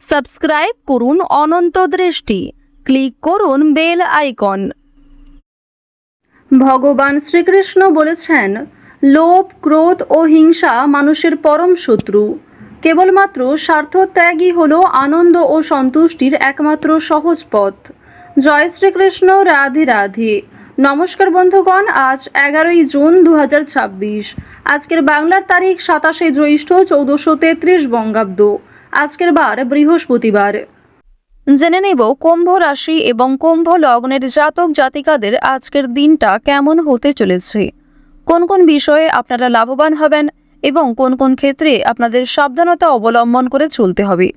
Subscribe করুন অনন্ত দৃষ্টি, click করুন বেল আইকন। ভগবান শ্রীকৃষ্ণ বলেছেন, লোভ, ক্রোধ ও হিংসা মানুষের পরম শত্রু। কেবলমাত্র স্বার্থ ত্যাগই হল আনন্দ ও সন্তুষ্টির একমাত্র সহজ পথ। জয় শ্রীকৃষ্ণ, রাধে রাধে। নমস্কার বন্ধুগণ, আজ 11ই জুন 2026। আজকের বাংলার তারিখ 27শে জ্যৈষ্ঠ 1433 বঙ্গাব্দ। আজকের বার বৃহস্পতিবার। জেনে নেব কুম্ভ রাশি এবং কুম্ভ লগ্নের জাতক জাতিকাদের আজকের দিনটা কেমন হতে চলেছে, কোন কোন বিষয়ে আপনারা লাভবান হবেন এবং কোন কোন ক্ষেত্রে আপনাদের সাবধানতা অবলম্বন করে চলতে হবে।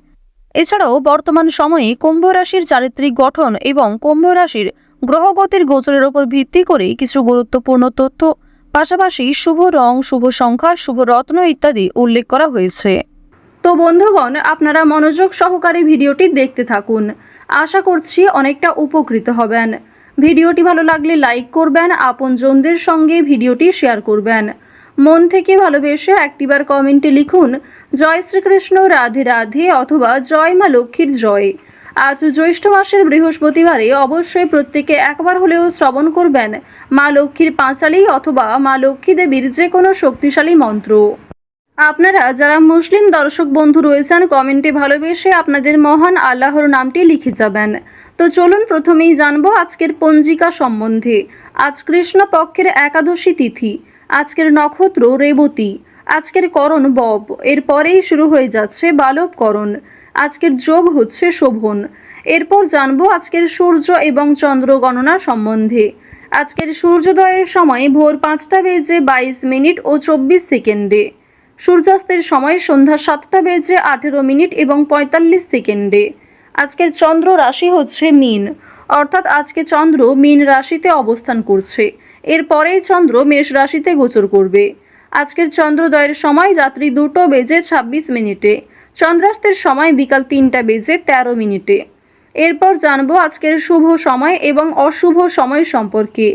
এছাড়াও বর্তমান সময়ে কুম্ভ রাশির চারিত্রিক গঠন এবং কুম্ভ রাশির গ্রহগতির গোচরের উপর ভিত্তি করে কিছু গুরুত্বপূর্ণ তথ্য, পাশাপাশি শুভ রং, শুভ সংখ্যা, শুভ রত্ন ইত্যাদি উল্লেখ করা হয়েছে। তো বন্ধুগণ, আপনারা মনোযোগ সহকারে ভিডিওটি দেখতে থাকুন। আশা করছি অনেকটা উপকৃত হবেন। ভিডিওটি ভালো লাগলে লাইক করবেন, আপনজনদের সঙ্গে ভিডিওটি শেয়ার করবেন। মন থেকে ভালোবেসে একটিবার কমেন্টে লিখুন জয় শ্রীকৃষ্ণ, রাধে রাধে অথবা জয় মা লক্ষ্মীর জয়। আজ জ্যৈষ্ঠ মাসের বৃহস্পতিবারে অবশ্যই প্রত্যেকে একবার হলেও শ্রবণ করবেন মা লক্ষ্মীর পাঁচালী অথবা মা লক্ষ্মী দেবীর যে কোনো শক্তিশালী মন্ত্র। আপনারা যারা মুসলিম দর্শক বন্ধু রয়েছেন, কমেন্টে ভালোবেসে আপনাদের মহান আল্লাহর নামটি লিখে যাবেন। তো চলুন প্রথমেই জানবো আজকের পঞ্জিকা সম্বন্ধে। আজ কৃষ্ণ পক্ষের একাদশী তিথি। আজকের নক্ষত্র রেবতী। আজকের করণ বব। এরপরেই শুরু হয়ে যাচ্ছে বালবকরণ। আজকের যোগ হচ্ছে শোভন। এরপর জানবো আজকের সূর্য এবং চন্দ্র গণনা সম্বন্ধে। আজকের সূর্যোদয়ের সময় ভোর 5টা বেজে 22 মিনিট ও 24 সেকেন্ডে। সূর্যাস্তের সময় সন্ধ্যা 7টা বেজে 18 মিনিট এবং 45 সেকেন্ডে। আজকের চন্দ্র রাশি হচ্ছে মীন, অর্থাৎ আজকে চন্দ্র মীন রাশিতে অবস্থান করছে। এরপরেই চন্দ্র মেষ রাশিতে গোচর করবে। আজকের চন্দ্রোদয়ের সময় রাত্রি 2টো বেজে 26 মিনিটে। চন্দ্রাস্তের সময় বিকাল 3টা বেজে 13 মিনিটে। এরপর জানবো আজকের শুভ সময় এবং অশুভ সময় সম্পর্কে।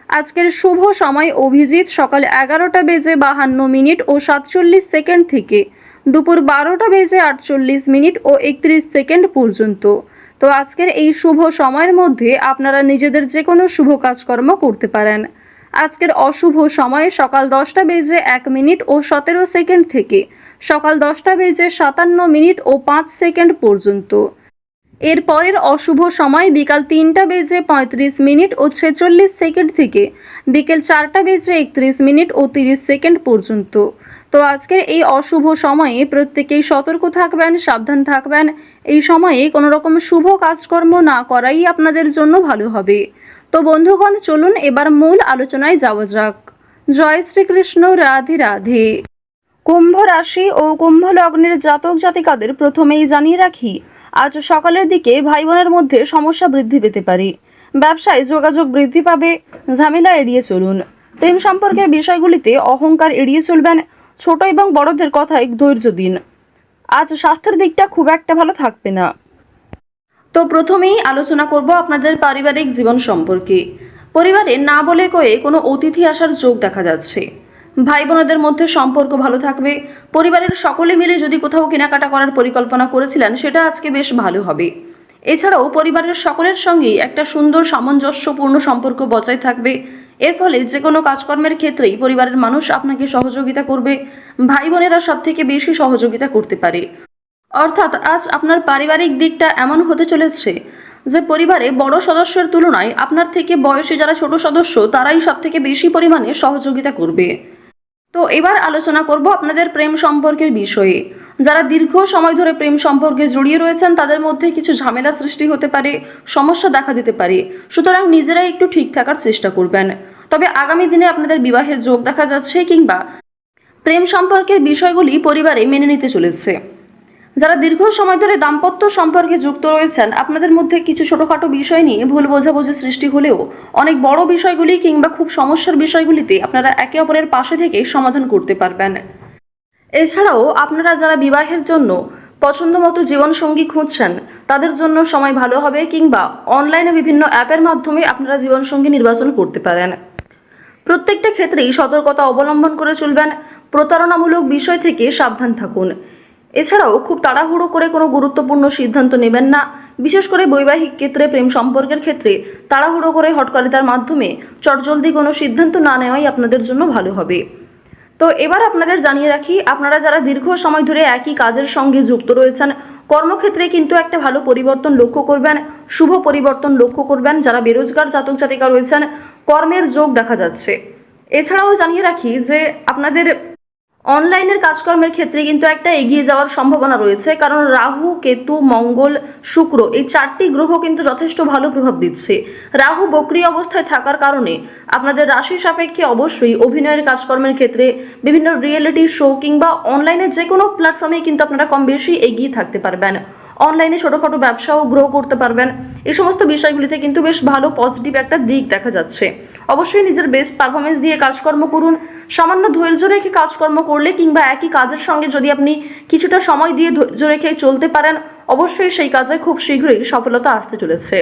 আজকের শুভ সময় অভিজিৎ সকাল 11টা বেজে 52 মিনিট ও 47 সেকেন্ড থেকে দুপুর 12টা বেজে 48 মিনিট ও 31 সেকেন্ড পর্যন্ত। তো আজকের এই শুভ সময়ের মধ্যে আপনারা নিজেদের যে কোনো শুভ কাজকর্ম করতে পারেন। আজকের অশুভ সময় সকাল 10টা বেজে 1 মিনিট ও 17 সেকেন্ড থেকে সকাল 10টা বেজে 57 মিনিট ও 5 সেকেন্ড পর্যন্ত। এরপরের অশুভ সময় বিকাল 3টা বেজে 35 মিনিট ও 46 সেকেন্ড থেকে বিকেল 4টা বেজে 31 মিনিট ও 30 সেকেন্ড পর্যন্ত। তো আজকের এই অশুভ সময়ে প্রত্যেকেই সতর্ক থাকবেন, সাবধান থাকবেন। এই সময়ে কোনো রকম শুভ কাজকর্ম না করাই আপনাদের জন্য ভালো হবে। তো বন্ধুগণ, চলুন এবার মূল আলোচনায় যাওয়া যাক। জয় শ্রীকৃষ্ণ, রাধে রাধে। কুম্ভ রাশি ও কুম্ভ লগ্নের জাতক জাতিকাদের প্রথমেই জানিয়ে রাখি, আজ সকালের দিকে ভাই বোনের মধ্যে সমস্যা বৃদ্ধি পেতে পারে। ব্যবসায় যোগাযোগ বৃদ্ধি পাবে। ঝামেলা এড়িয়ে চলুন। প্রেম সম্পর্কের বিষয়গুলিতে অহংকার এড়িয়ে চলবেন। ছোট এবং বড়দের কথায় ধৈর্য দিন। আজ স্বাস্থ্যের দিকটা খুব একটা ভালো থাকবে না। তো প্রথমেই আলোচনা করব আপনাদের পারিবারিক জীবন সম্পর্কে। পরিবারে না বলে কয়ে কোনো অতিথি আসার যোগ দেখা যাচ্ছে। ভাই বোনদের মধ্যে সম্পর্ক ভালো থাকবে। পরিবারের সকলে মিলে যদি কোথাও কেনাকাটা করার পরিকল্পনা করেছিলেন, সেটা আজকে বেশ ভালো হবে। এছাড়াও পরিবারের সকলের সঙ্গেই একটা সুন্দর সামঞ্জস্যপূর্ণ সম্পর্ক বজায় থাকবে। এর ফলে যে কোনো কাজকর্মের ক্ষেত্রেই পরিবারের মানুষ আপনাকে সহযোগিতা করবে। ভাই বোনেরা সব থেকে বেশি সহযোগিতা করতে পারে। অর্থাৎ আজ আপনার পারিবারিক দিকটা এমন হতে চলেছে যে পরিবারে বড় সদস্যের তুলনায় আপনার থেকে বয়সে যারা ছোট সদস্য তারাই সব থেকে বেশি পরিমাণে সহযোগিতা করবে। তো এবার আলোচনা করব আপনাদের প্রেম সম্পর্কের বিষয়ে। যারা দীর্ঘ সময় ধরে প্রেম সম্পর্কে জড়িয়ে রয়েছেন তাদের মধ্যে কিছু ঝামেলা সৃষ্টি হতে পারে, সমস্যা দেখা দিতে পারে। সুতরাং নিজেরাই একটু ঠিক থাকার চেষ্টা করবেন। তবে আগামী দিনে আপনাদের বিবাহের যোগ দেখা যাচ্ছে, কিংবা প্রেম সম্পর্কের বিষয়গুলি পরিবারে মেনে নিতে চলেছে। যারা দীর্ঘ সময় ধরে দাম্পত্য সম্পর্কে যুক্ত রয়েছেন, আপনাদের মধ্যে কিছু ছোটখাটো বিষয় নিয়ে ভুল বোঝাবুঝি সৃষ্টি হলেও অনেক বড় বিষয়গুলি কিংবা খুব সমস্যার বিষয়গুলিতে আপনারা একে অপরের পাশে থেকে সমাধান করতে পারবেন। এছাড়াও আপনারা যারা বিবাহের জন্য পছন্দমতো জীবনসঙ্গী খুঁজছেন, তাদের জন্য সময় ভালো হবে, কিংবা অনলাইনে বিভিন্ন অ্যাপের মাধ্যমে আপনারা জীবনসঙ্গী নির্বাচন করতে পারেন। প্রত্যেকটা ক্ষেত্রেই সতর্কতা অবলম্বন করে চলবেন। প্রতারণামূলক বিষয় থেকে সাবধান থাকুন। এছাড়াও খুব তাড়াহুড়ো করে কোনো গুরুত্বপূর্ণ সিদ্ধান্ত নেবেন না। বিশেষ করে বৈবাহিক ক্ষেত্রে, প্রেম সম্পর্কের ক্ষেত্রে তাড়াহুড়ো করে হঠকারিতার মাধ্যমে চটজলদি কোনো সিদ্ধান্ত না নেওয়াই আপনাদের জন্য ভালো হবে। তো এবার আপনাদের জানিয়ে রাখি, আপনারা যারা দীর্ঘ সময় ধরে একই কাজের সঙ্গে যুক্ত রয়েছেন, কর্মক্ষেত্রে কিন্তু একটা ভালো পরিবর্তন লক্ষ্য করবেন, শুভ পরিবর্তন লক্ষ্য করবেন। যারা বেরোজগার জাতক জাতিকা রয়েছেন, কর্মের যোগ দেখা যাচ্ছে। এছাড়াও জানিয়ে রাখি যে আপনাদের অনলাইনের কাজকর্মের ক্ষেত্রে কিন্তু একটা এগিয়ে যাওয়ার সম্ভাবনা রয়েছে, কারণ রাহু, কেতু, মঙ্গল, শুক্র এই 4টি গ্রহ কিন্তু যথেষ্ট ভালো প্রভাব দিচ্ছে। রাহু বক্রী অবস্থায় থাকার কারণে আপনাদের রাশি সাপেক্ষে অবশ্যই অভিনয়ের কাজকর্মের ক্ষেত্রে, বিভিন্ন রিয়েলিটি শো কিংবা অনলাইনে যে কোনো প্ল্যাটফর্মে কিন্তু আপনারা কম বেশি এগিয়ে থাকতে পারবেন। অনলাইনে ছোটোখাটো ব্যবসাও গ্রো করতে পারবেন। এই সমস্ত বিষয়গুলিতে কিন্তু বেশ ভালো পজিটিভ একটা দিক দেখা যাচ্ছে। অবশ্যই নিজের বেস্ট পারফরমেন্স দিয়ে কাজকর্ম করুন। সামান্য ধৈর্য রেখে কাজকর্ম করলে কিংবা একই কাজের সঙ্গে যদি আপনি কিছুটা সময় দিয়ে ধৈর্য রেখে চলতে পারেন, অবশ্যই সেই কাজে খুব শীঘ্রই সফলতা আসতে চলেছে।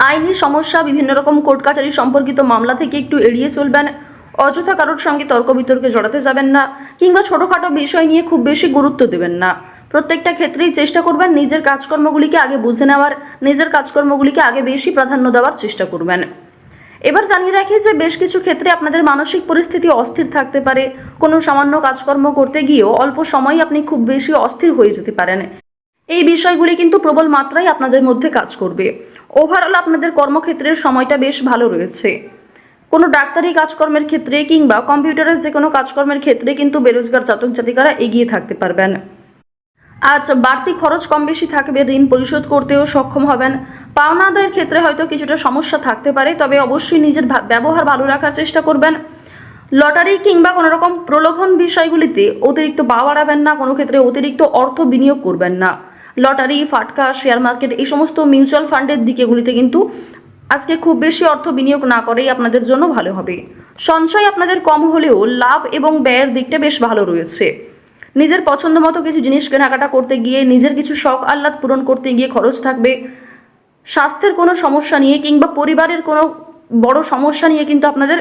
আইনি সমস্যা, বিভিন্ন রকম কোর্ট কাছারি সম্পর্কিত মামলা থেকে একটু এড়িয়ে চলবেন। অযথা কারোর সঙ্গে তর্ক বিতর্কে জড়াতে যাবেন না, কিংবা ছোটোখাটো বিষয় নিয়ে খুব বেশি গুরুত্ব দেবেন না। প্রত্যেকটা ক্ষেত্রেই চেষ্টা করবেন নিজের কাজকর্মগুলিকে আগে বুঝে নেওয়ার, নিজের কাজকর্মগুলিকে আগে বেশি প্রাধান্য দেওয়ার চেষ্টা করবেন। এবার জানিয়ে রাখি যে বেশ কিছু ক্ষেত্রে আপনাদের মানসিক পরিস্থিতি অস্থির থাকতে পারে। কোনো সামান্য কাজকর্ম করতে গিয়েও অল্প সময় আপনি খুব বেশি অস্থির হয়ে যেতে পারেন। এই বিষয়গুলি কিন্তু প্রবল মাত্রায় আপনাদের মধ্যে কাজ করবে। ওভারঅল আপনাদের কর্মক্ষেত্রের সময়টা বেশ ভালো রয়েছে। কোনো ডাক্তারি কাজকর্মের ক্ষেত্রে কিংবা কম্পিউটারের যে কোনো কাজকর্মের ক্ষেত্রে কিন্তু বেরোজগার জাতক জাতিকারা এগিয়ে থাকতে পারবেন। আজ বাড়তি খরচ কম বেশি থাকবে, ঋণ পরিশোধ করতেও সক্ষম হবেন। পাওনা আদায়ের ক্ষেত্রে হয়তো কিছুটা সমস্যা থাকতে পারে, তবে অবশ্যই নিজের ব্যবহার ভালো রাখার চেষ্টা করবেন। লটারি কিংবা কোনো রকম প্রলোভন বিষয়গুলিতে অতিরিক্ত পা বাড়াবেন না, কোনো ক্ষেত্রে অতিরিক্ত অর্থ বিনিয়োগ করবেন না। লটারি, ফাটকা, শেয়ার মার্কেট এই সমস্ত মিউচুয়াল ফান্ডের দিকেগুলিতে কিন্তু আজকে খুব বেশি অর্থ বিনিয়োগ না করেই আপনাদের জন্য ভালো হবে। সঞ্চয় আপনাদের কম হলেও লাভ এবং ব্যয়ের দিকটা বেশ ভালো রয়েছে। নিজের পছন্দ মতো কিছু জিনিস কেনাকাটা করতে গিয়ে, নিজের কিছু শখ আহ্লাদ পূরণ করতে গিয়ে খরচ থাকবে। স্বাস্থ্যের কোনো সমস্যা নিয়ে কিংবা পরিবারের কোনো বড় সমস্যা নিয়ে কিন্তু আপনাদের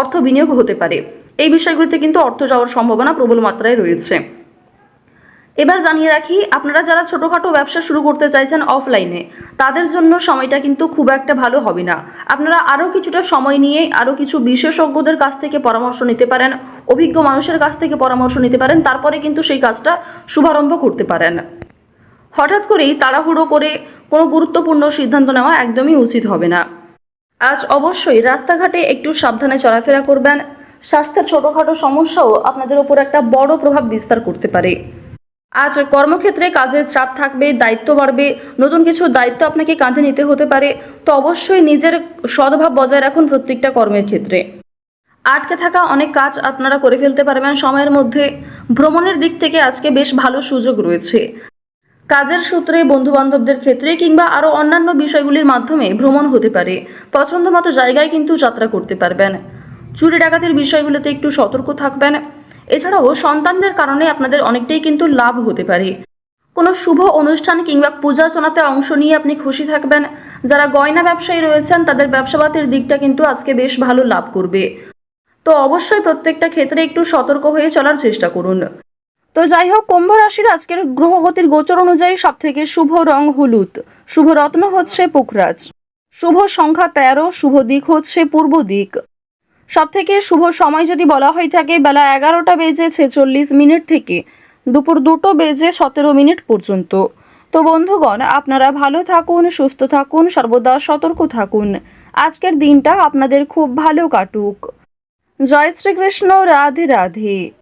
অর্থ বিনিয়োগ হতে পারে। এই বিষয়গুলিতে কিন্তু অর্থ যাওয়ার সম্ভাবনা প্রবল মাত্রায় রয়েছে। এবার জানিয়ে রাখি, আপনারা যারা ছোটোখাটো ব্যবসা শুরু করতে চাইছেন অফলাইনে, তাদের জন্য সময়টা কিন্তু খুব একটা ভালো হবে না। আপনারা আরও কিছুটা সময় নিয়ে আরও কিছু বিশেষজ্ঞদের কাছ থেকে পরামর্শ নিতে পারেন, অভিজ্ঞ মানুষের কাছ থেকে পরামর্শ নিতে পারেন, তারপরে কিন্তু সেই কাজটা শুভারম্ভ করতে পারেন। হঠাৎ করেই তাড়াহুড়ো করে কোনো গুরুত্বপূর্ণ সিদ্ধান্ত নেওয়া একদমই উচিত হবে না। আজ অবশ্যই রাস্তাঘাটে একটু সাবধানে চলাফেরা করবেন। স্বাস্থ্যের ছোটোখাটো সমস্যাও আপনাদের ওপর একটা বড় প্রভাব বিস্তার করতে পারে। আজ কর্মক্ষেত্রে কাজের চাপ থাকবে, দায়িত্ব বাড়বে, নতুন কিছু দায়িত্ব আপনাকে কাঁধে নিতে হতে পারে। তো অবশ্যই নিজের সদ্ভাব বজায় রাখুন প্রত্যেকটা কর্মের ক্ষেত্রে। আটকে থাকা অনেক কাজ আপনারা করে ফেলতে পারবেন সময়ের মধ্যে। ভ্রমণের দিক থেকে আজকে বেশ ভালো সুযোগ রয়েছে। কাজের সূত্রে, বন্ধুবান্ধবদের ক্ষেত্রে কিংবা আরও অন্যান্য বিষয়গুলির মাধ্যমে ভ্রমণ হতে পারে। পছন্দ মতো জায়গায় কিন্তু যাত্রা করতে পারবেন। চুরি ডাকাতির বিষয়গুলোতে একটু সতর্ক থাকবেন। এছাড়াও সন্তানদের কারণে আপনাদের অনেকটাই কিন্তু লাভ হতে পারে। কোনো শুভ অনুষ্ঠান কিংবা পূজার্চনাতে অংশ নিয়ে আপনি খুশি থাকবেন। যারা গয়না ব্যবসায়ী রয়েছেন, তাদের ব্যবসাপাতির দিকটা কিন্তু আজকে বেশ ভালো লাভ করবে। তো অবশ্যই প্রত্যেকটা ক্ষেত্রে একটু সতর্ক হয়ে চলার চেষ্টা করুন। তো যাই হোক, কুম্ভ রাশির আজকের গ্রহগতির গোচর অনুযায়ী সবথেকে শুভ রং হলুদ, শুভ রত্ন হচ্ছে পুখরাজ, শুভ সংখ্যা 13, শুভ দিক হচ্ছে পূর্ব দিক। সবথেকে শুভ সময় যদি বলা হয়ে থাকে, বেলা 11:46 থেকে দুপুর 2:17 পর্যন্ত। তো বন্ধুগণ, আপনারা ভালো থাকুন, সুস্থ থাকুন, সর্বদা সতর্ক থাকুন। আজকের দিনটা আপনাদের খুব ভালো কাটুক। জয় শ্রীকৃষ্ণ। রাধে রাধে।